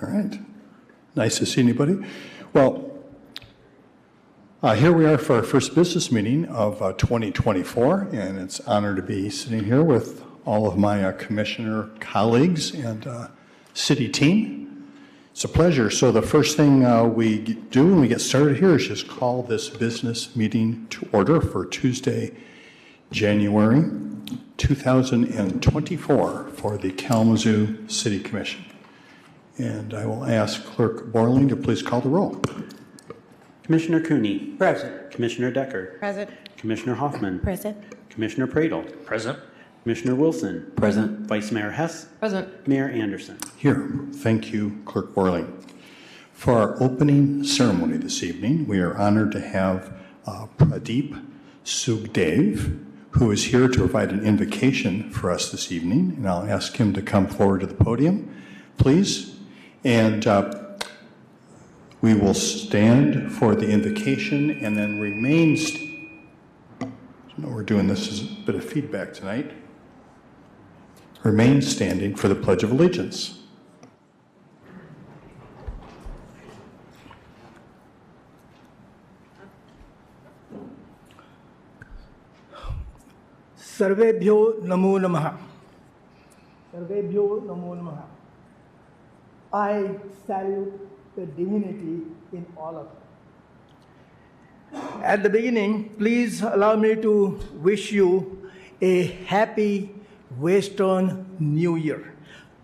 All right. Nice to see anybody. Well, here we are for our first business meeting of 2024, and it's an honor to be sitting here with all of my commissioner colleagues and city team. It's a pleasure. So the first thing we do when we get started here is just call this business meeting to order for Tuesday, January 2024 for the Kalamazoo City Commission. And I will ask Clerk Borling to please call the roll. Commissioner Cooney. Present. Commissioner Decker. Present. Commissioner Hoffman. Present. Commissioner Pradle. Present. Commissioner Wilson. Present. Vice Mayor Hess. Present. Mayor Anderson. Here. Thank you, Clerk Borling. For our opening ceremony this evening, we are honored to have Pradeep Sugdev, who is here to provide an invocation for us this evening, and I'll ask him to come forward to the podium, please. And we will stand for the invocation and then remain. We're doing this as a bit of feedback tonight. Remain standing for the Pledge of Allegiance. Sarvebhyo namo namaha. Sarvebhyo namo namaha. I salute the divinity in all of you. At the beginning, please allow me to wish you a happy Western New Year.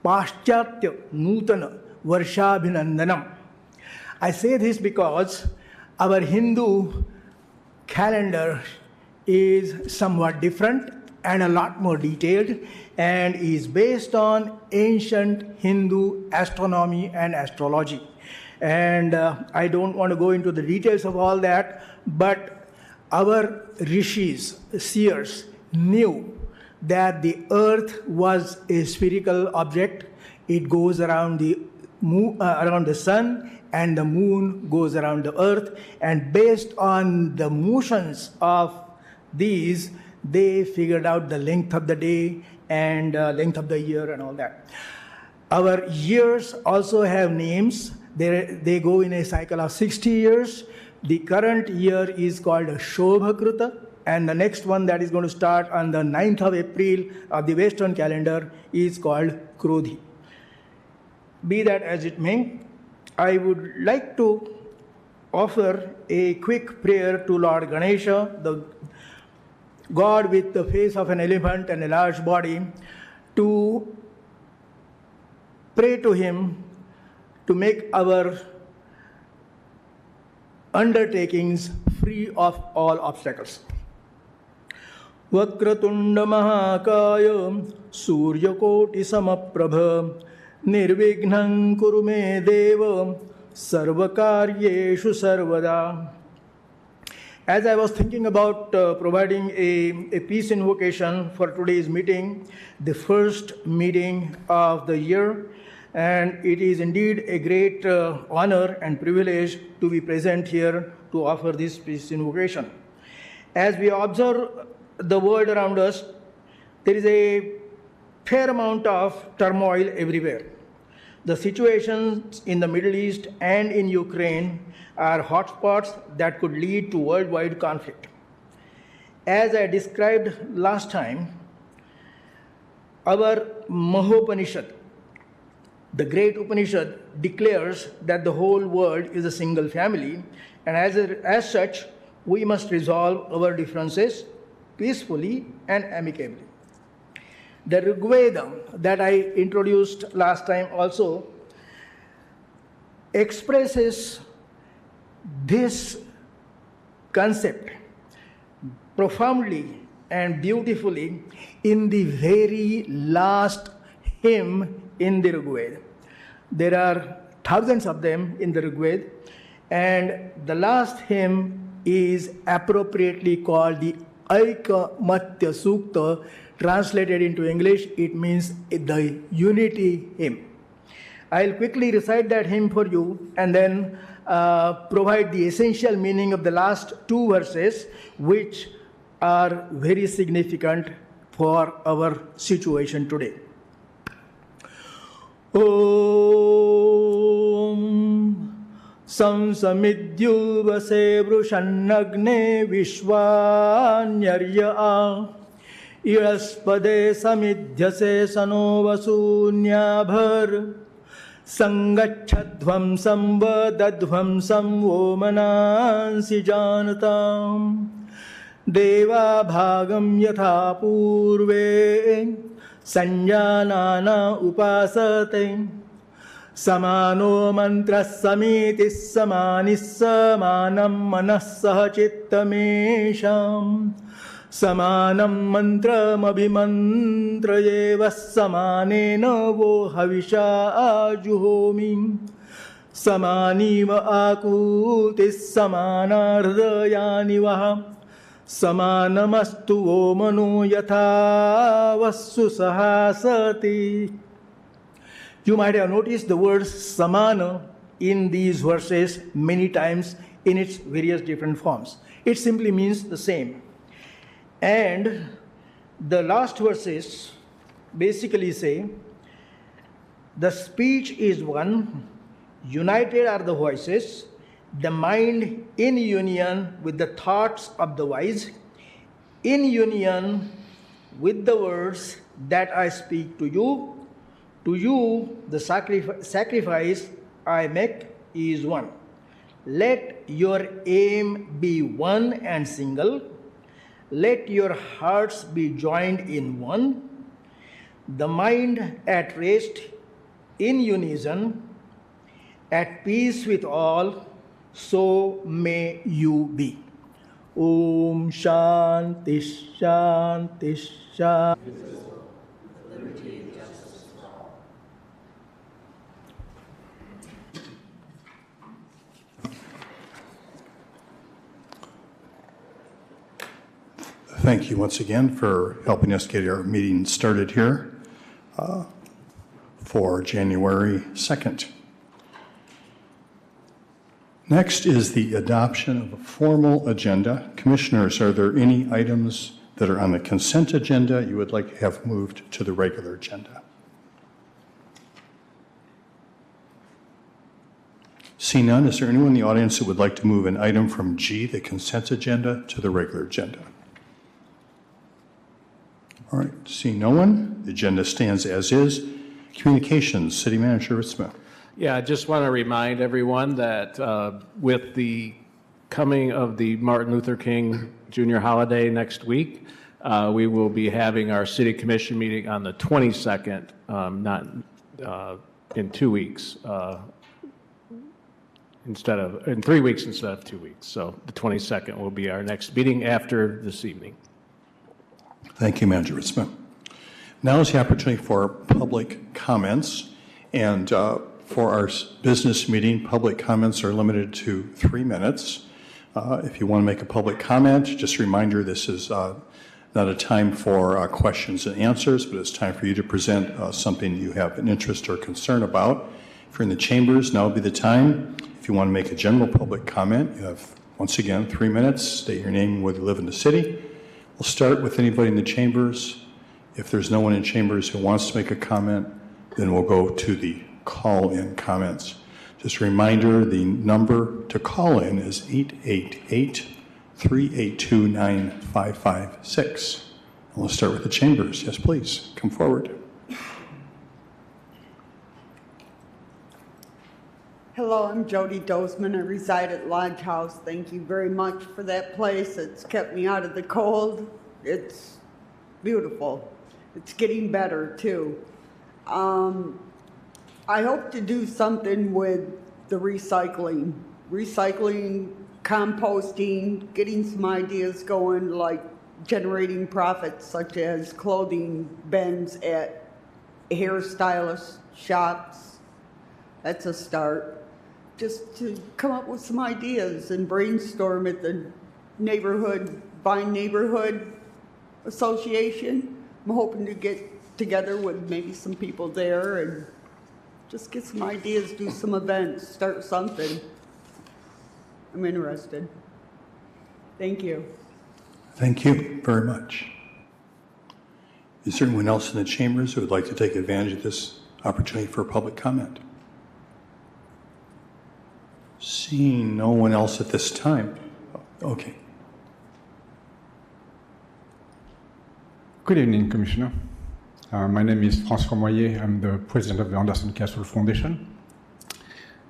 Paschatya Nutana Varshabhinandanam. I say this because our Hindu calendar is somewhat different and a lot more detailed, and is based on ancient Hindu astronomy and astrology. And I don't want to go into the details of all that, but our rishis, seers, knew that the earth was a spherical object. It goes around the moon, around the sun, and the moon goes around the earth. And based on the motions of these, they figured out the length of the day and length of the year and all that. Our years also have names. They go in a cycle of 60 years. The current year is called Shobhakruta, and the next one that is going to start on the 9th of April of the Western calendar is called Krodhi. Be that as it may, I would like to offer a quick prayer to Lord Ganesha, the God with the face of an elephant and a large body, to pray to him to make our undertakings free of all obstacles. Vakratunda Mahakaya Suryakoti Samaprabha Nirvignam Kuru Me Deva Sarvakaryeshu Sarvada. As I was thinking about providing a peace invocation for today's meeting, the first meeting of the year, and it is indeed a great honor and privilege to be present here to offer this peace invocation. As we observe the world around us, there is a fair amount of turmoil everywhere. The situations in the Middle East and in Ukraine are hotspots that could lead to worldwide conflict. As I described last time, our Mahopanishad, the great Upanishad, declares that the whole world is a single family, and as such, we must resolve our differences peacefully and amicably. The Rig Veda that I introduced last time also expresses this concept profoundly and beautifully in the very last hymn in the Rig Veda. There are thousands of them in the Rig Veda, and the last hymn is appropriately called the Aikamatya Sukta. Translated into English, it means the unity hymn. I'll quickly recite that hymn for you and then provide the essential meaning of the last two verses, which are very significant for our situation today. Oh संसमिद्युवसे वृषन्नग्ने विश्वान्यर्य आ इळस्पदे समिध्यसे सनो वसून्याभर संगच्छध्वंसं वदध्वंसं वो मनांसि जानताम् देवाभागं यथा पूर्वे संजानाना उपासते समानो मंत्रः समीतिः समानिः समानं मनः सह चित्तमेषाम् समानं मन्त्रमभिमन्त्रयेव समानेन वो हविषा जुहोमि समानीव आकूतिः समाना हृदयानि वः समानमस्तु वो मनो यथा वस्सु सहासति. You might have noticed the word samana in these verses many times in its various different forms. It simply means the same. And the last verses basically say, the speech is one, united are the voices, the mind in union with the thoughts of the wise, in union with the words that I speak to you. To you, the sacrifice I make is one. Let your aim be one and single. Let your hearts be joined in one. The mind at rest in unison, at peace with all, so may you be. Om Shanti Shanti Shanti. Thank you once again for helping us get our meeting started here for January 2nd. Next is the adoption of a formal agenda. Commissioners, are there any items that are on the consent agenda you would like to have moved to the regular agenda? See none, is there anyone in the audience that would like to move an item from G, the consent agenda, to the regular agenda? All right, seeing no one, the agenda stands as is. Communications, City Manager Ritzma. Yeah, I just want to remind everyone that with the coming of the Martin Luther King Jr. holiday next week, we will be having our City Commission meeting on the 22nd, not in 2 weeks, in 3 weeks instead of 2 weeks. So the 22nd will be our next meeting after this evening. Thank you, Manager Ritzma. Now is the opportunity for public comments, and for our business meeting, public comments are limited to 3 minutes. If you want to make a public comment, just a reminder, this is not a time for questions and answers, but it's time for you to present something you have an interest or concern about. If you're in the chambers, now would be the time. If you want to make a general public comment, you have, once again, 3 minutes. State your name and whether you live in the city. We'll start with anybody in the chambers. If there's no one in chambers who wants to make a comment, then we'll go to the call-in comments. Just a reminder, the number to call in is 888-382-9556. And we'll start with the chambers. Yes, please, come forward. Hello, I'm Jody Dozman. I reside at Lodge House. Thank you very much for that place. It's kept me out of the cold. It's beautiful. It's getting better, too. I hope to do something with the recycling, composting, getting some ideas going, like generating profits, such as clothing bins at hairstylist shops. That's a start. Just to come up with some ideas and brainstorm at the Vine Neighborhood Association. I'm hoping to get together with maybe some people there and just get some ideas, do some events, start something. I'm interested. Thank you. Thank you very much. Is there anyone else in the chambers who would like to take advantage of this opportunity for public comment? Seeing no one else at this time. Okay. Good evening, Commissioner. My name is François Moyer. I'm the president of the Anderson Castle Foundation.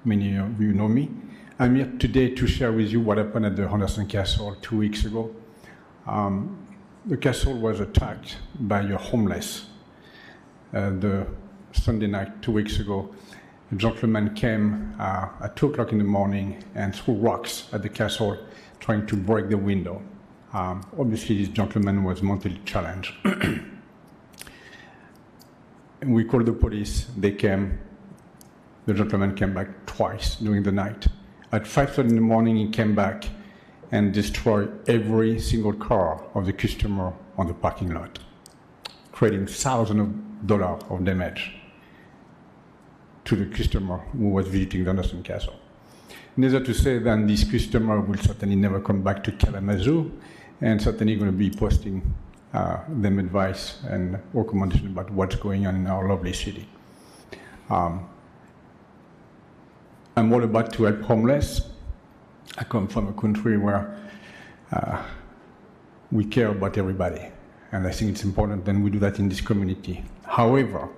Many of you know me. I'm here today to share with you what happened at the Anderson Castle 2 weeks ago. The castle was attacked by a homeless. The Sunday night 2 weeks ago, a gentleman came at 2 o'clock in the morning and threw rocks at the castle, trying to break the window. Obviously, this gentleman was mentally challenged. And we called the police. They came. The gentleman came back twice during the night. At 5:30 in the morning, he came back and destroyed every single car of the customer on the parking lot, creating thousands of dollars of damage to the customer who was visiting the Anderson Castle. Neither to say that this customer will certainly never come back to Kalamazoo, and certainly going to be posting them advice and recommendation about what's going on in our lovely city. I'm all about to help homeless. I come from a country where we care about everybody, and I think it's important that we do that in this community. However,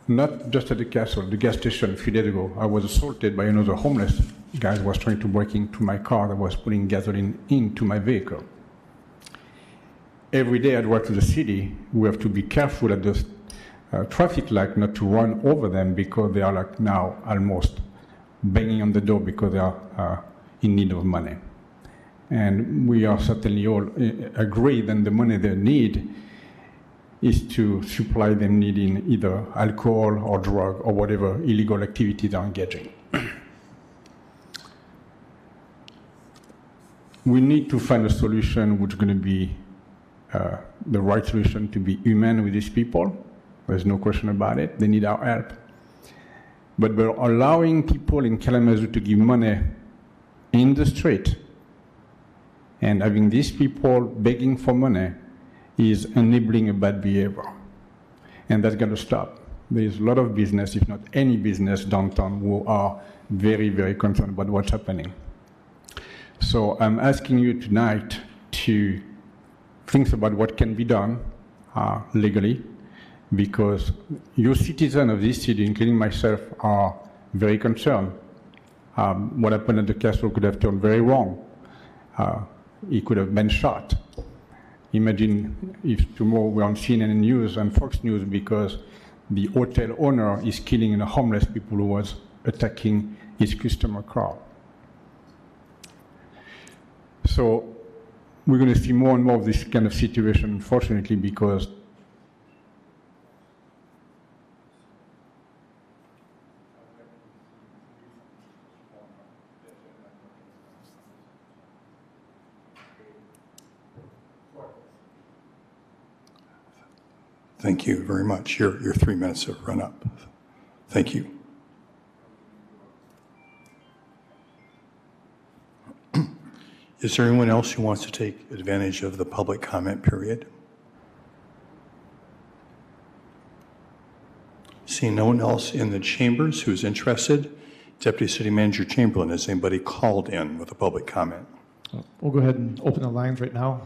not just at the castle, the gas station a few days ago, I was assaulted by another homeless guy who was trying to break into my car that was putting gasoline into my vehicle. Every day I drive to the city, we have to be careful at the traffic light not to run over them because they are like now almost banging on the door because they are in need of money. And we are certainly all agree that the money they need is to supply them needing either alcohol or drug or whatever illegal activity they're engaging. We need to find a solution which is going to be the right solution to be human with these people. There's no question about it. They need our help. But by allowing people in Kalamazoo to give money in the street and having these people begging for money is enabling a bad behavior. And that's got to stop. There's a lot of business, if not any business downtown, who are very, very concerned about what's happening. So I'm asking you tonight to think about what can be done legally, because your citizens of this city, including myself, are very concerned. What happened at the castle could have turned very wrong. He could have been shot. Imagine if tomorrow we're on CNN News and Fox News because the hotel owner is killing a homeless people who was attacking his customer car. So we're going to see more and more of this kind of situation, unfortunately, because Thank you very much. Your 3 minutes have run up. Thank you. Is there anyone else who wants to take advantage of the public comment period? Seeing no one else in the chambers who's interested, Deputy City Manager Chamberlain, has anybody called in with a public comment? We'll go ahead and open the lines right now.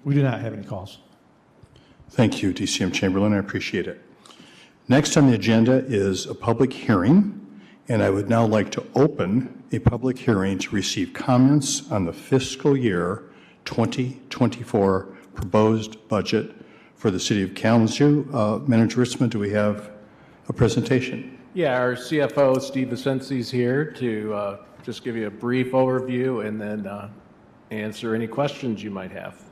We do not have any calls. Thank you, DCM Chamberlain. I appreciate it. Next on the agenda is a public hearing, and I would now like to open a public hearing to receive comments on the fiscal year 2024 proposed budget for the City of Kalamazoo. Manager Ritzman, do we have a presentation? Yeah, our CFO, Steve Vicenzi, is here to just give you a brief overview and then answer any questions you might have.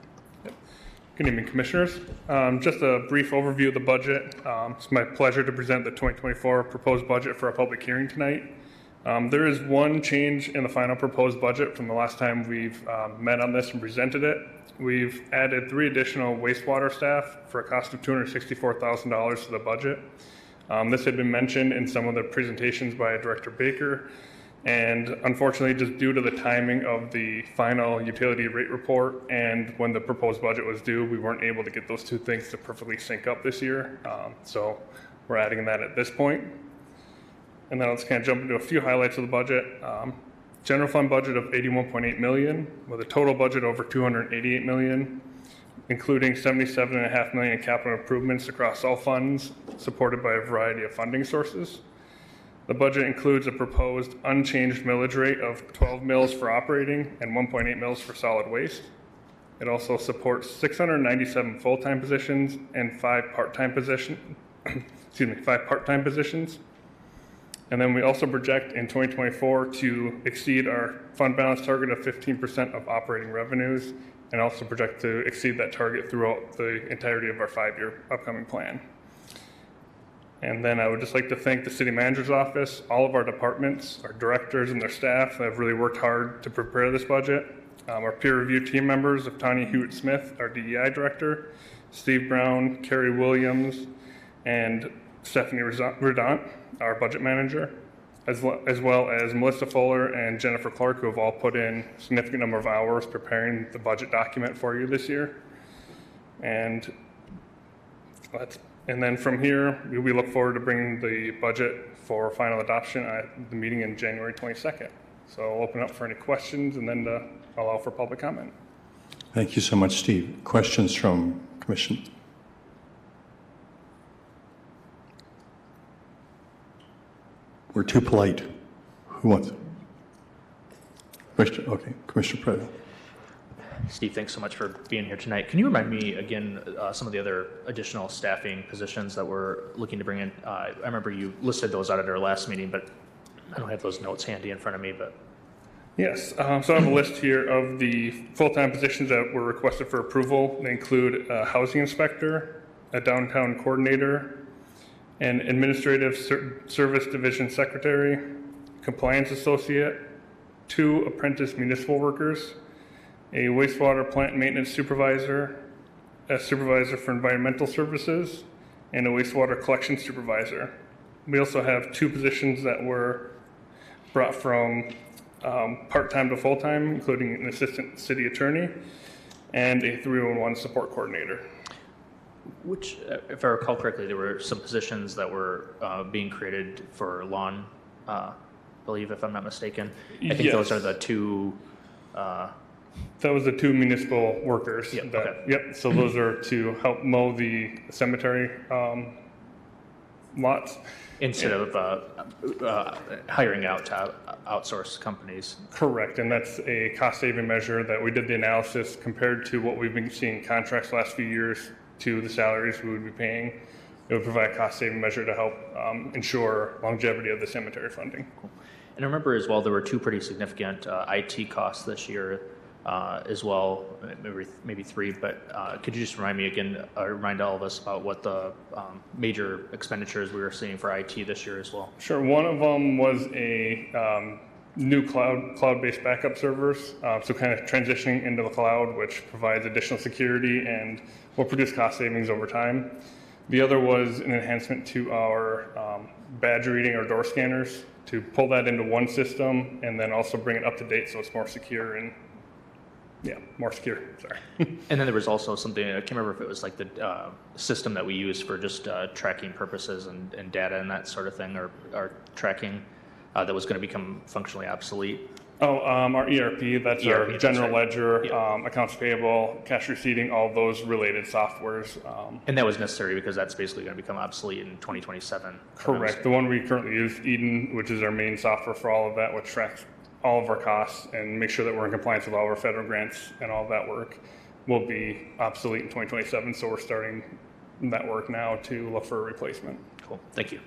Good evening, Commissioners. Just a brief overview of the budget. It's my pleasure to present the 2024 proposed budget for a public hearing tonight. There is one change in the final proposed budget from the last time we've met on this and presented it. We've added 3 additional wastewater staff for a cost of $264,000 to the budget. This had been mentioned in some of the presentations by Director Baker And unfortunately, just due to the timing of the final utility rate report and when the proposed budget was due, we weren't able to get those two things to perfectly sync up this year. So we're adding that at this point. And then let's kind of jump into a few highlights of the budget. General fund budget of $81.8 million with a total budget over $288 million, including $77.5 million in capital improvements across all funds, supported by a variety of funding sources. The budget includes a proposed unchanged millage rate of 12 mills for operating and 1.8 mills for solid waste. It also supports 697 full-time positions and 5 part-time positions. And then we also project in 2024 to exceed our fund balance target of 15% of operating revenues, and also project to exceed that target throughout the entirety of our 5-year upcoming plan. And then I would just like to thank the city manager's office, all of our departments, our directors and their staff that have really worked hard to prepare this budget. Our peer review team members of Tanya Hewitt-Smith, our DEI director, Steve Brown, Carrie Williams, and Stephanie Redant, our budget manager, as well as Melissa Fuller and Jennifer Clark, who have all put in a significant number of hours preparing the budget document for you this year. And then from here, we look forward to bringing the budget for final adoption at the meeting in January 22nd. So I'll open up for any questions and then allow for public comment. Thank you so much, Steve. Questions from Commission? We're too polite. Who wants? Commissioner Prado. Steve, thanks so much for being here tonight. Can you remind me again some of the other additional staffing positions that we're looking to bring in? I remember you listed those out at our last meeting, but I don't have those notes handy in front of me. But yes, so I have a list here of the full-time positions that were requested for approval. They include a housing inspector, a downtown coordinator, an administrative service division secretary, compliance associate, 2 apprentice municipal workers, a wastewater plant maintenance supervisor, a supervisor for environmental services, and a wastewater collection supervisor. We also have 2 positions that were brought from part-time to full-time, including an assistant city attorney and a 311 support coordinator. which, if I recall correctly, there were some positions that were being created for lawn, I believe, if I'm not mistaken. I think those are the 2. That was the 2 municipal workers. Yep, that, okay. Yep, so those are to help mow the cemetery lots. Instead of hiring out to outsource companies. Correct, and that's a cost-saving measure that we did the analysis compared to what we've been seeing contracts the last few years to the salaries we would be paying. It would provide a cost-saving measure to help ensure longevity of the cemetery funding. Cool. And I remember as well, there were 2 pretty significant IT costs this year as well, maybe 3, but could you just remind me again, remind all of us about what the major expenditures we were seeing for IT this year as well? Sure, one of them was a new cloud-based backup servers, so kind of transitioning into the cloud, which provides additional security and will produce cost savings over time. The other was an enhancement to our badge reading or door scanners to pull that into one system and then also bring it up to date so it's more secure and more secure, sorry. And then there was also something, I can't remember if it was like the system that we use for just tracking purposes and data and that sort of thing, or tracking that was going to become functionally obsolete. Oh, our ERP, that's our ERP, general that's right. ledger, Yep. accounts payable, cash receipting, all those related softwares. And that was necessary because that's basically going to become obsolete in 2027. Correct. The one we currently use, Eden, which is our main software for all of that, which tracks all of our costs and make sure that we're in compliance with all of our federal grants and all of that work, will be obsolete in 2027. So we're starting that work now to look for a replacement. Cool. Thank you.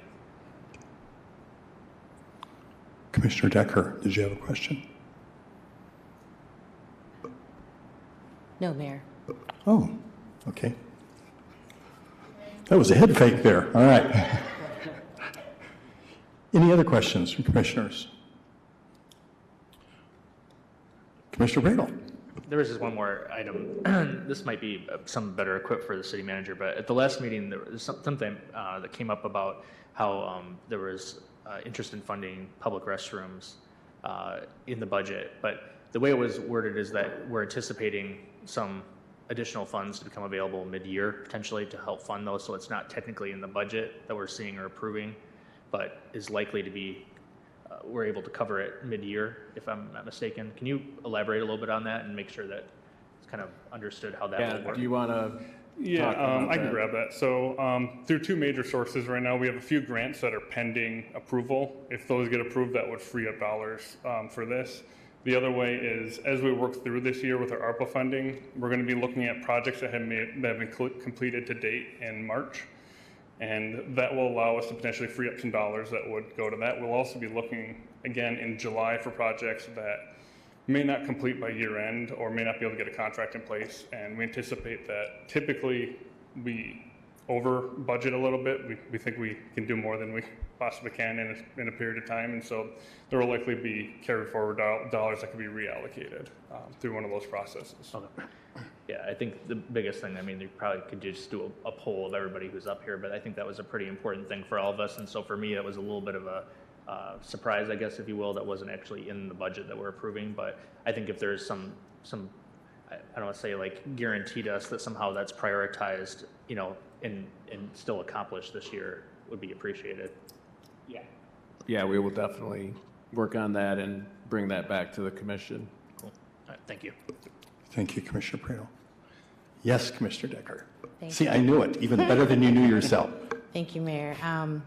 Commissioner Decker, did you have a question? No, Mayor. Oh, okay. That was a head fake there. All right. Any other questions from commissioners? Commissioner Bradle. There was just one more item. This might be some better equipped for the city manager, but at the last meeting, there was something that came up about how there was interest in funding public restrooms in the budget. But the way it was worded is that we're anticipating some additional funds to become available mid-year potentially to help fund those. So it's not technically in the budget that we're seeing or approving, but is likely to be, we're able to cover it mid-year, if I'm not mistaken. Can you elaborate a little bit on that and make sure that it's kind of understood how that will work? Do you want to? Yeah, I can grab that. So through two major sources right now, we have a few grants that are pending approval. If those get approved, that would free up dollars for this. The other way is, as we work through this year with our ARPA funding, we're going to be looking at projects that have been completed to date in March. And that will allow us to potentially free up some dollars that would go to that. We'll also be looking again in July for projects that may not complete by year end or may not be able to get a contract in place. And we anticipate that typically we over budget a little bit. We think we can do more than we possibly can in a period of time. And so there will likely be carried forward dollars that can be reallocated through one of those processes. Okay. Yeah, I think the biggest thing, I mean, you probably could just do a poll of everybody who's up here, but I think that was a pretty important thing for all of us. And so for me, it was a little bit of a surprise, I guess, if you will, that wasn't actually in the budget that we're approving. But I think if there's some I don't want to say like guaranteed us that somehow that's prioritized, you know, and still accomplished this year would be appreciated. Yeah, we will definitely work on that and bring that back to the commission. Cool. All right, thank you. Thank you, Commissioner Prado. Yes, Commissioner Decker. Thank See, you. I knew it, even better than you knew yourself. Thank you, Mayor. I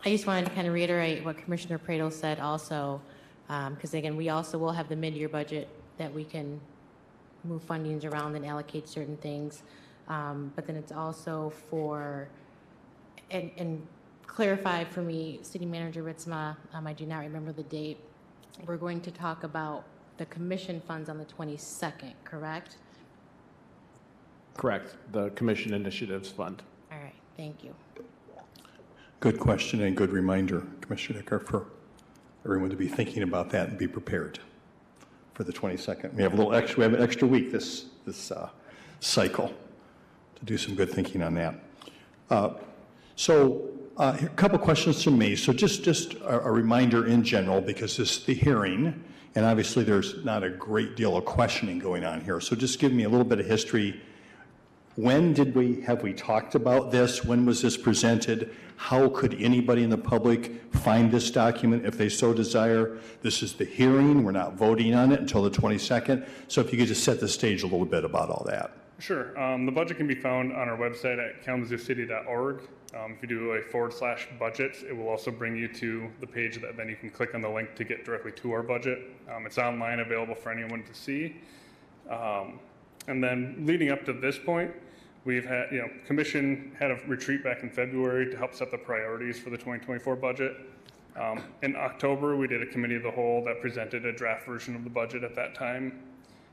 just wanted to kind of reiterate what Commissioner Pradel said also, because again, we also will have the mid-year budget that we can move fundings around and allocate certain things. But then it's also for, and clarify for me, City Manager Ritzma, I do not remember the date. We're going to talk about the commission funds on the 22nd, correct? Correct. The Commission Initiatives Fund. All right, thank you. Good question and good reminder, Commissioner Decker, for everyone to be thinking about that and be prepared for the 22nd. We have a little extra. We have an extra week this cycle to do some good thinking on that. A couple questions from me. So just a reminder in general, because this is the hearing, and obviously there's not a great deal of questioning going on here. So just give me a little bit of history. When have we talked about this? When was this presented? How could anybody in the public find this document if they so desire? This is the hearing. We're not voting on it until the 22nd. So if you could just set the stage a little bit about all that. Sure. The budget can be found on our website at kalamazooCity.org. If you do a /budgets, it will also bring you to the page that then you can click on the link to get directly to our budget. It's online, available for anyone to see. And then leading up to this point, we've had, Commission had a retreat back in February to help set the priorities for the 2024 budget. In October, we did a committee of the whole that presented a draft version of the budget at that time.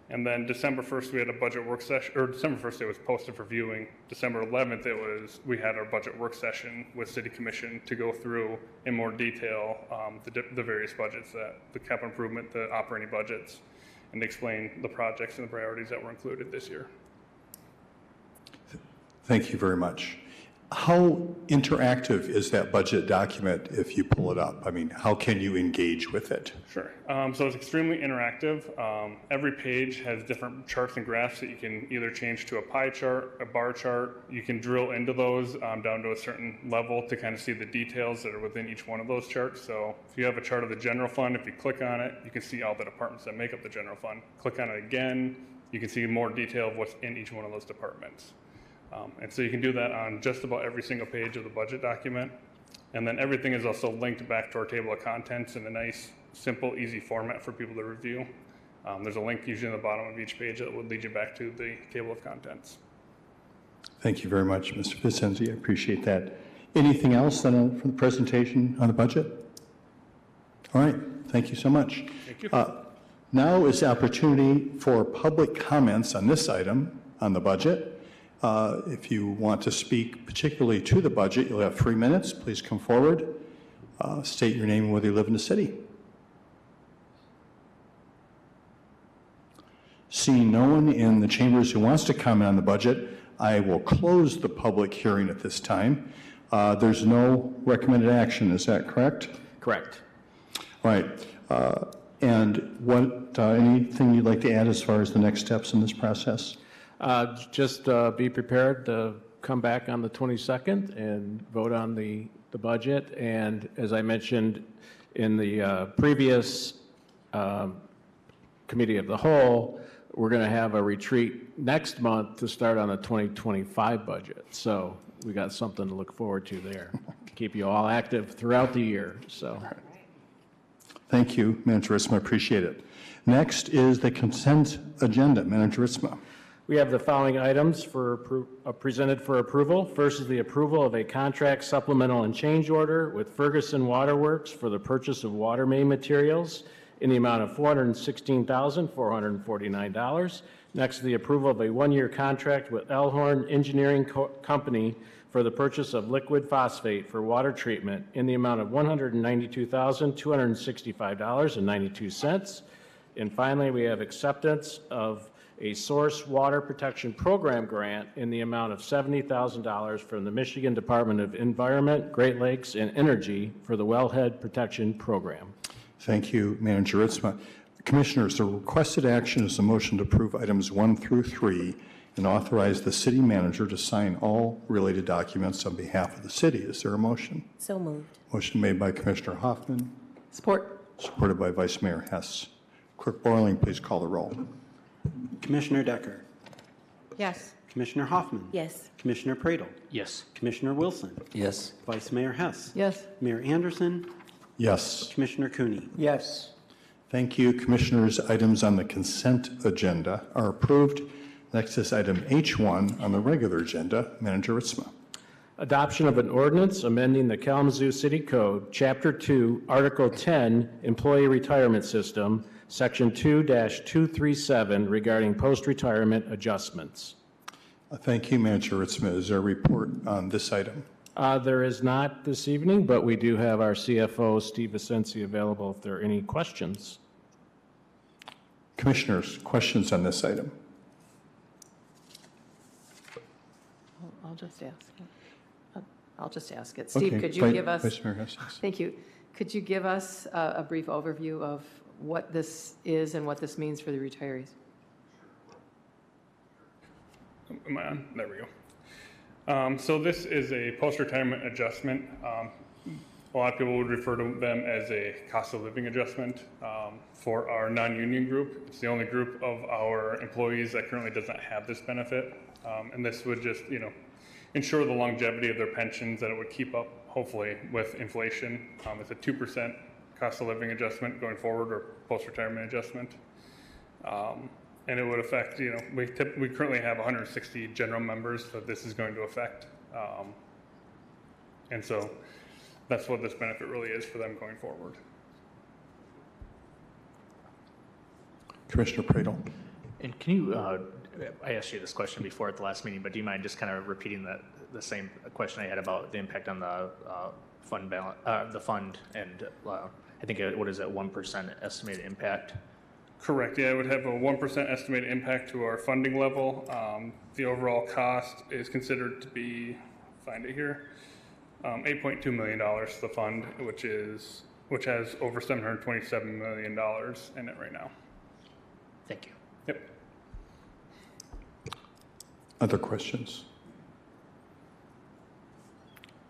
And then December 1st, we had a budget work session, or December 1st, it was posted for viewing. December 11th, we had our budget work session with City Commission to go through in more detail the various budgets, the capital improvement, the operating budgets, and explain the projects and the priorities that were included this year. Thank you very much. How interactive is that budget document if you pull it up? I mean, how can you engage with it? Sure. So it's extremely interactive. Every page has different charts and graphs that you can either change to a pie chart, a bar chart. You can drill into those down to a certain level to kind of see the details that are within each one of those charts. So if you have a chart of the general fund, if you click on it, you can see all the departments that make up the general fund. Click on it again, you can see more detail of what's in each one of those departments. And so you can do that on just about every single page of the budget document. And then everything is also linked back to our table of contents in a nice, simple, easy format for people to review. There's a link usually in the bottom of each page that will lead you back to the table of contents. Thank you very much, Mr. Vicenzi. I appreciate that. Anything else from the presentation on the budget? All right. Thank you so much. Thank you. Now is the opportunity for public comments on this item on the budget. If you want to speak particularly to the budget, you'll have 3 minutes. Please come forward. State your name and whether you live in the city. Seeing no one in the chambers who wants to comment on the budget, I will close the public hearing at this time. There's no recommended action. Is that correct? Correct. All right. And what, anything you'd like to add as far as the next steps in this process? Just be prepared to come back on the 22nd and vote on the budget. And as I mentioned in the previous Committee of the Whole, we're going to have a retreat next month to start on the 2025 budget. So we got something to look forward to there. Keep you all active throughout the year. So. Thank you, Manager Ritzma, appreciate it. Next is the consent agenda. Manager Ritzma. We have the following items presented for approval. First is the approval of a contract supplemental and change order with Ferguson Waterworks for the purchase of water main materials in the amount of $416,449. Next is the approval of a one-year contract with Elhorn Engineering Company for the purchase of liquid phosphate for water treatment in the amount of $192,265.92. And finally, we have acceptance of a Source Water Protection Program grant in the amount of $70,000 from the Michigan Department of Environment, Great Lakes, and Energy for the Wellhead Protection Program. Thank you, Manager Ritzma. Commissioners, the requested action is a motion to approve items 1 through 3 and authorize the city manager to sign all related documents on behalf of the city. Is there a motion? So moved. Motion made by Commissioner Hoffman, Support. supported by Vice Mayor Hess. Clerk Borling, please call the roll. Commissioner Decker, Yes. Commissioner Hoffman, Yes. Commissioner Pradel, Yes. Commissioner Wilson, Yes. Vice Mayor Hess, Yes. Mayor Anderson, Yes. Commissioner Cooney. Yes. Thank you. Commissioners, items on the consent agenda are approved. Next is item H1 on the regular agenda. Manager Ritzma. Adoption of an ordinance amending the Kalamazoo City Code, Chapter 2, Article 10, Employee Retirement System, Section 2-237 regarding post-retirement adjustments. Thank you, Manager Ritzma. Is there a report on this item? There is not this evening, but we do have our CFO, Steve Vicenci, available if there are any questions. Commissioners, questions on this item? I'll just ask it. I'll just ask it. Steve, Okay. could you give us, Vice Mayor Hess. thank you. Could you give us a brief overview of what this is and what this means for the retirees? Am I on? There we go. So this is a post-retirement adjustment. A lot of people would refer to them as a cost of living adjustment for our non-union group. It's the only group of our employees that currently does not have this benefit. And this would just, ensure the longevity of their pensions, that it would keep up, hopefully, with inflation. It's a 2% cost of living adjustment going forward, or post-retirement adjustment. And it would affect, we currently have 160 general members that this is going to affect. And so that's what this benefit really is for them going forward. Commissioner Pradel. And can you, I asked you this question before at the last meeting, but do you mind just kind of repeating the same question I had about the impact on the fund balance, the fund, and I think, what is it, 1% estimated impact? Correct. Yeah, it would have a 1% estimated impact to our funding level. The overall cost is considered to be, find it here, $8.2 million to the fund, which has over $727 million in it right now. Thank you. Yep. Other questions?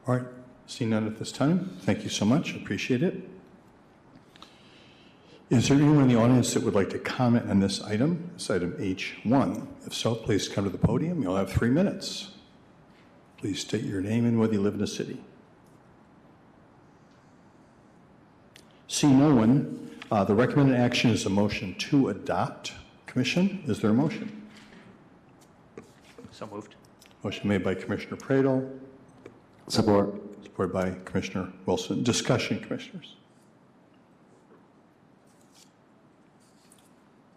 All right. Seeing none at this time, thank you so much. Appreciate it. Is there anyone in the audience that would like to comment on this item H1? If so, please come to the podium. You'll have 3 minutes. Please state your name and whether you live in a city. See no one. The recommended action is a motion to adopt. Commission, is there a motion? So moved. Motion made by Commissioner Pradel. Support. Supported by Commissioner Wilson. Discussion, Commissioners.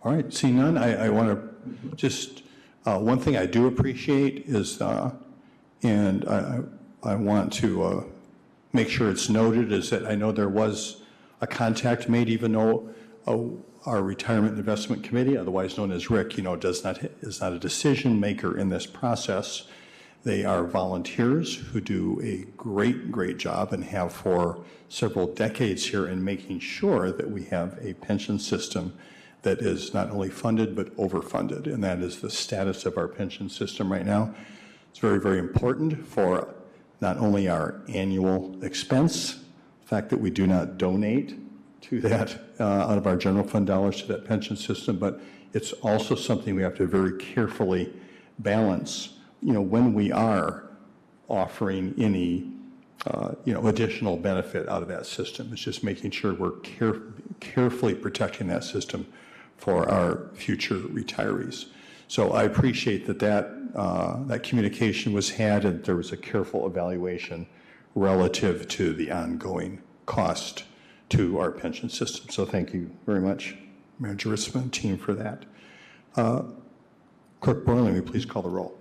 All right, seeing none, I want to just, one thing I do appreciate is, and I want to make sure it's noted, is that I know there was a contact made, even though our Retirement Investment Committee, otherwise known as RIC, is not a decision maker in this process, They are volunteers who do a great job and have for several decades here in making sure that we have a pension system that is not only funded but overfunded, and that is the status of our pension system right now. It's very important for not only our annual expense, the fact that we do not donate to that out of our general fund dollars to that pension system, but it's also something we have to very carefully balance, when we are offering any, additional benefit out of that system. It's just making sure we're carefully protecting that system for our future retirees. So I appreciate that communication was had and there was a careful evaluation relative to the ongoing cost to our pension system. So thank you very much, Mayor Jurisma and team, for that. Clerk Borland, will you please call the roll?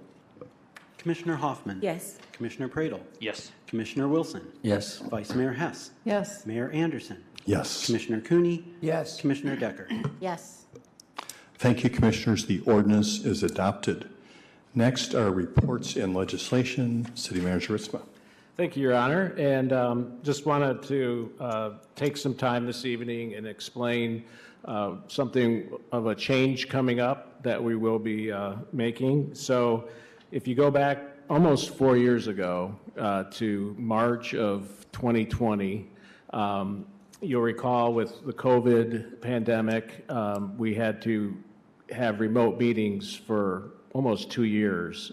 Commissioner Hoffman. Yes. Commissioner Pradle. Yes. Commissioner Wilson. Yes. Vice Mayor Hess. Yes. Mayor Anderson. Yes. Commissioner Cooney. Yes. Commissioner Decker. Yes. Thank you, Commissioners. The ordinance is adopted. Next are reports and legislation. City Manager Ritzma. Thank you, Your Honor, and just wanted to take some time this evening and explain something of a change coming up that we will be making. So if you go back almost 4 years ago to March of 2020, you'll recall with the COVID pandemic, we had to have remote meetings for almost 2 years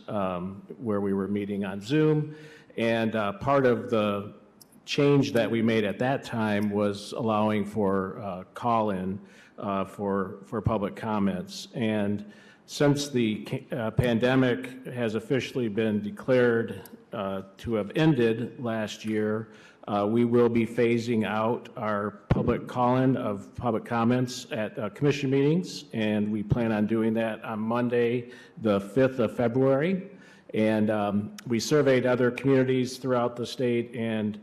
where we were meeting on Zoom. And part of the change that we made at that time was allowing for call-in for public comments. And since the pandemic has officially been declared to have ended last year, we will be phasing out our public call-in of public comments at commission meetings, and we plan on doing that on Monday, the 5th of February. And we surveyed other communities throughout the state, and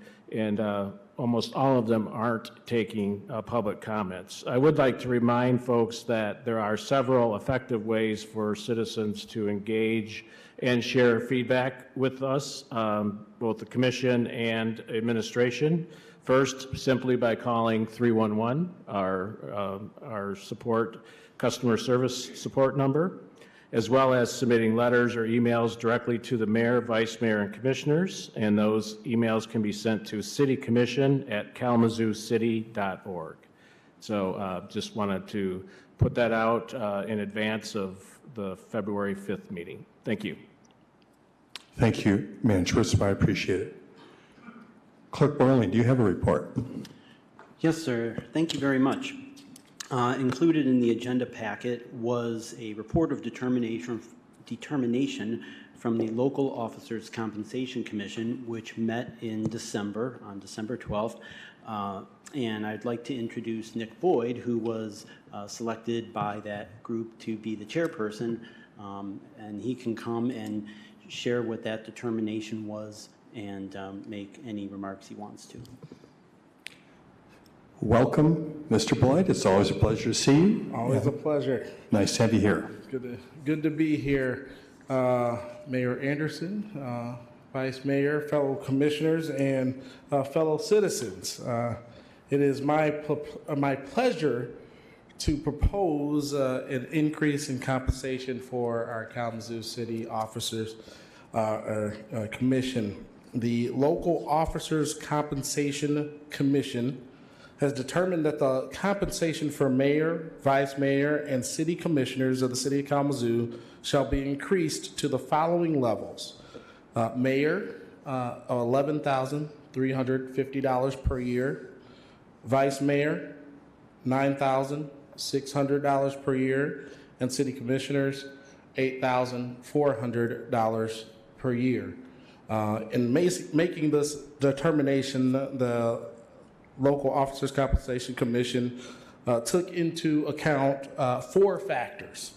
almost all of them aren't taking public comments. I would like to remind folks that there are several effective ways for citizens to engage and share feedback with us, both the commission and administration. First, simply by calling 311, our customer service support number, as well as submitting letters or emails directly to the mayor, vice mayor, and commissioners. And those emails can be sent to citycommission@kalamazoocity.org. So just wanted to put that out in advance of the February 5th meeting. Thank you. Thank you, Manager Ritzma. I appreciate it. Clerk Borland, do you have a report? Yes, sir. Thank you very much. Included in the agenda packet was a report of determination from the Local Officers Compensation Commission, which met in December, on December 12th. And I'd like to introduce Nick Boyd, who was selected by that group to be the chairperson. And he can come and share what that determination was and make any remarks he wants to. Welcome, Mr. Boyd. It's always a pleasure to see you. Always a pleasure. Nice to have you here. Good to be here. Mayor Anderson, Vice Mayor, fellow commissioners, and fellow citizens. It is my pleasure to propose an increase in compensation for our Kalamazoo City Officers Commission. The Local Officers Compensation Commission has determined that the compensation for mayor, vice mayor, and city commissioners of the city of Kalamazoo shall be increased to the following levels. Mayor, $11,350 per year. Vice mayor, $9,600 per year. And city commissioners, $8,400 per year. In making this determination, the Local Officers Compensation Commission took into account 4 factors: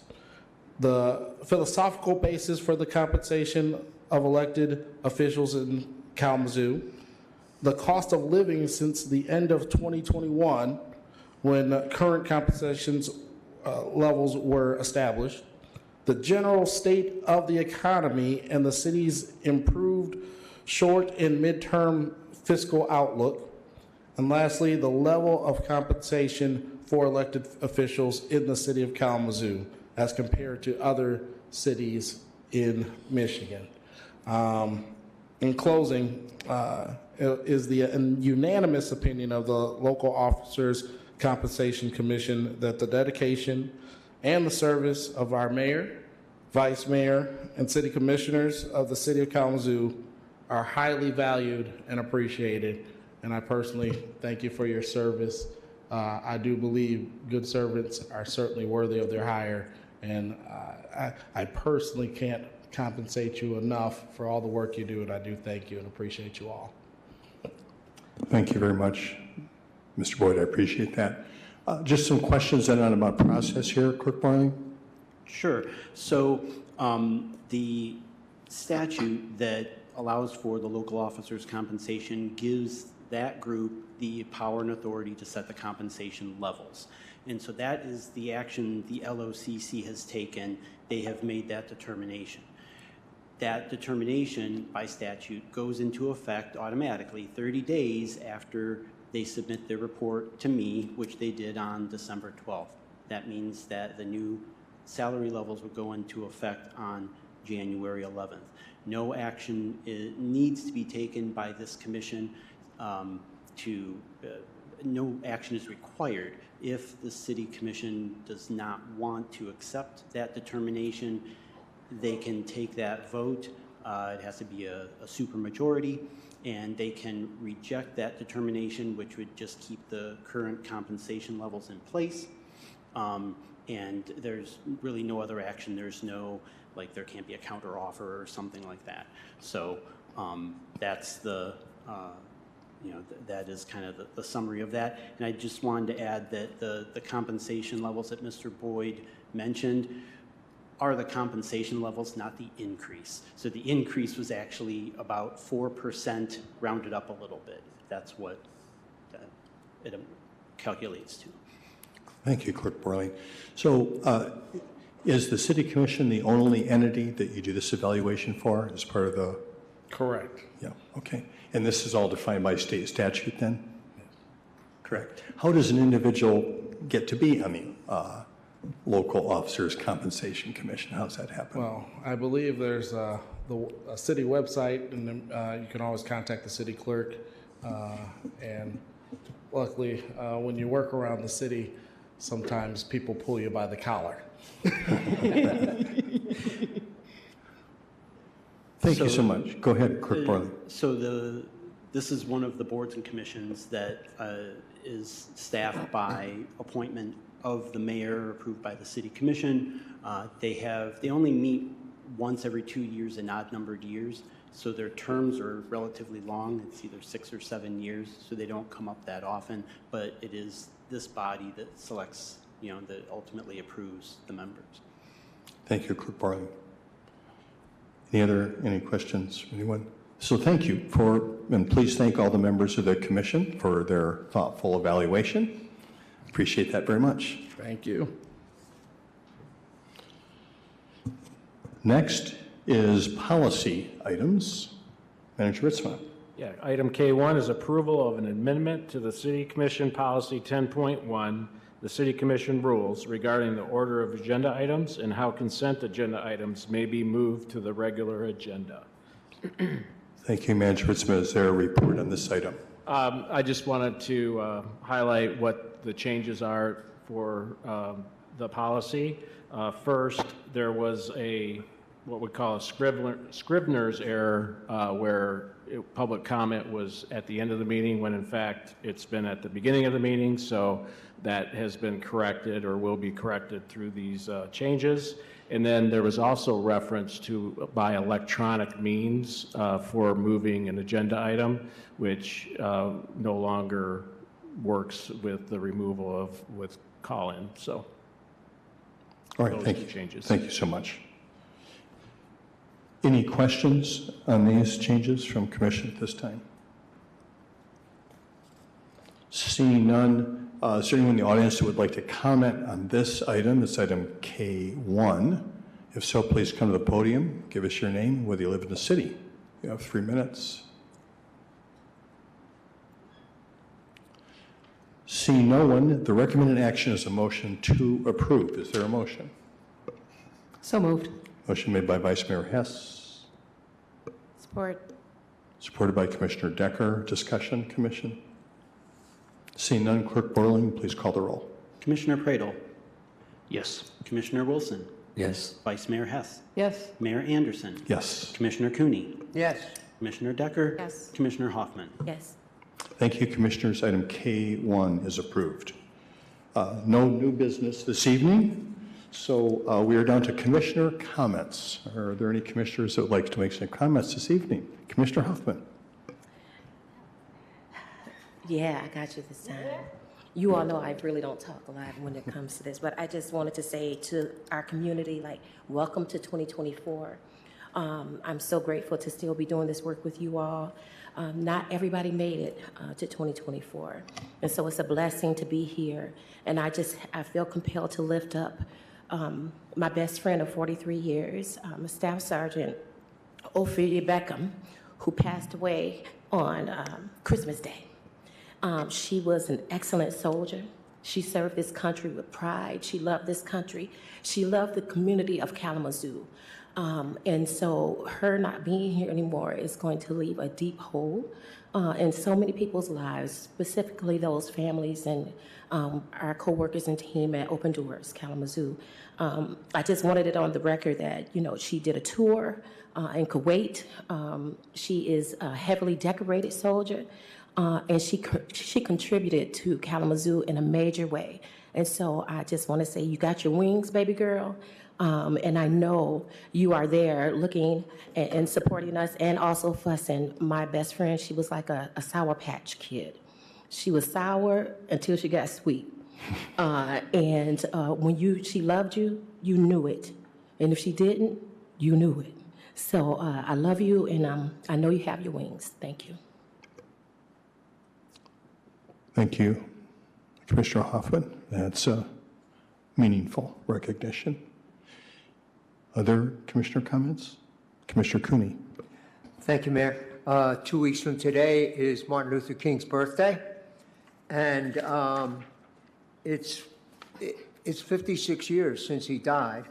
the philosophical basis for the compensation of elected officials in Kalamazoo, the cost of living since the end of 2021 when current compensations levels were established, the general state of the economy and the city's improved short and midterm fiscal outlook. And lastly, the level of compensation for elected officials in the city of Kalamazoo as compared to other cities in Michigan. In closing, it is the unanimous opinion of the Local Officers Compensation Commission that the dedication and the service of our mayor, vice mayor, and city commissioners of the city of Kalamazoo are highly valued and appreciated. And I personally thank you for your service. I do believe good servants are certainly worthy of their hire, and I personally can't compensate you enough for all the work you do, and I do thank you and appreciate you all. Thank you very much, Mr. Boyd. I appreciate that. Just some questions then on about process here, Clerk Barley. Sure. So the statute that allows for the local officers' compensation gives that group the power and authority to set the compensation levels. And so that is the action the LOCC has taken. They have made that determination. That determination by statute goes into effect automatically 30 days after they submit their report to me, which they did on December 12th. That means that the new salary levels will go into effect on January 11th. No action needs to be taken by this commission no action is required. If the city commission does not want to accept that determination, they can take that vote. It has to be a supermajority, and they can reject that determination, which would just keep the current compensation levels in place. And there's really no other action. There's no, like, there can't be a counter offer or something like that. So that's the, that is kind of the summary of that. And I just wanted to add that the compensation levels that Mr. Boyd mentioned are the compensation levels, not the increase. So the increase was actually about 4% rounded up a little bit. That's what it calculates to. Thank you, Clerk Borling. So is the City Commission the only entity that you do this evaluation for as part of the? Correct. Yeah, okay. And this is all defined by state statute then? Correct. How does an individual get to be on the Local Officers Compensation Commission? How does that happen? Well, I believe there's a city website, and you can always contact the city clerk. And luckily, when you work around the city, sometimes people pull you by the collar. Thank you so much. Go ahead, Clerk Borley. So this is one of the boards and commissions that is staffed by appointment of the mayor, approved by the city commission. They only meet once every 2 years in odd-numbered years, so their terms are relatively long. It's either 6 or 7 years, so they don't come up that often. But it is this body that selects, that ultimately approves the members. Thank you, Clerk Borley. Any questions from anyone? So thank you and please thank all the members of the commission for their thoughtful evaluation. Appreciate that very much. Thank you. Next is policy items. Manager Ritzma. Yeah, item K1 is approval of an amendment to the City Commission Policy 10.1, the City Commission rules regarding the order of agenda items and how consent agenda items may be moved to the regular agenda. Thank you, Manager Ritzma. Is there a report on this item? I just wanted to highlight what the changes are for the policy. First, there was what we call a Scrivener's error where public comment was at the end of the meeting when in fact it's been at the beginning of the meeting. So that has been corrected or will be corrected through these changes. And then there was also reference to by electronic means for moving an agenda item, which no longer works with the removal with call-in. So all right, thank you. Changes. Thank you so much. Any questions on these changes from commission at this time? Seeing none, is there anyone in the audience who would like to comment on this item K1? If so, please come to the podium, give us your name, whether you live in the city. You have 3 minutes. Seeing no one, the recommended action is a motion to approve. Is there a motion? So moved. Motion made by Vice Mayor Hess, Support. supported by Commissioner Decker. Discussion, Commission? Seeing none, Clerk Borling, please call the roll. Commissioner Pradel, Yes. Commissioner Wilson, Yes. Vice Mayor Hess, Yes. Mayor Anderson, Yes. Commissioner Cooney, Yes. Commissioner Decker, Yes. Commissioner Hoffman. Yes. Thank you, Commissioners. Item K1 is approved. No new business this evening, so we are down to Commissioner comments. Are there any commissioners that would like to make some comments this evening? Commissioner Hoffman. Yeah, I got you this time. You all know I really don't talk a lot when it comes to this, but I just wanted to say to our community, like, welcome to 2024. I'm so grateful to still be doing this work with you all. Not everybody made it to 2024, and so it's a blessing to be here. And I feel compelled to lift up my best friend of 43 years, Staff Sergeant Ophelia Beckham, who passed away on Christmas Day. She was an excellent soldier. She served this country with pride. She loved this country. She loved the community of Kalamazoo. And so her not being here anymore is going to leave a deep hole in so many people's lives, specifically those families and our coworkers and team at Open Doors, Kalamazoo. I just wanted it on the record that, she did a tour in Kuwait. She is a heavily decorated soldier. And she contributed to Kalamazoo in a major way. And so I just want to say, you got your wings, baby girl. And I know you are there looking and supporting us and also fussing. My best friend, she was like a Sour Patch Kid. She was sour until she got sweet. And when she loved you, you knew it. And if she didn't, you knew it. So I love you, and I know you have your wings. Thank you. Thank you, Commissioner Hoffman. That's a meaningful recognition. Other commissioner comments? Commissioner Cooney. Thank you, Mayor. 2 weeks from today is Martin Luther King's birthday, and it's 56 years since he died,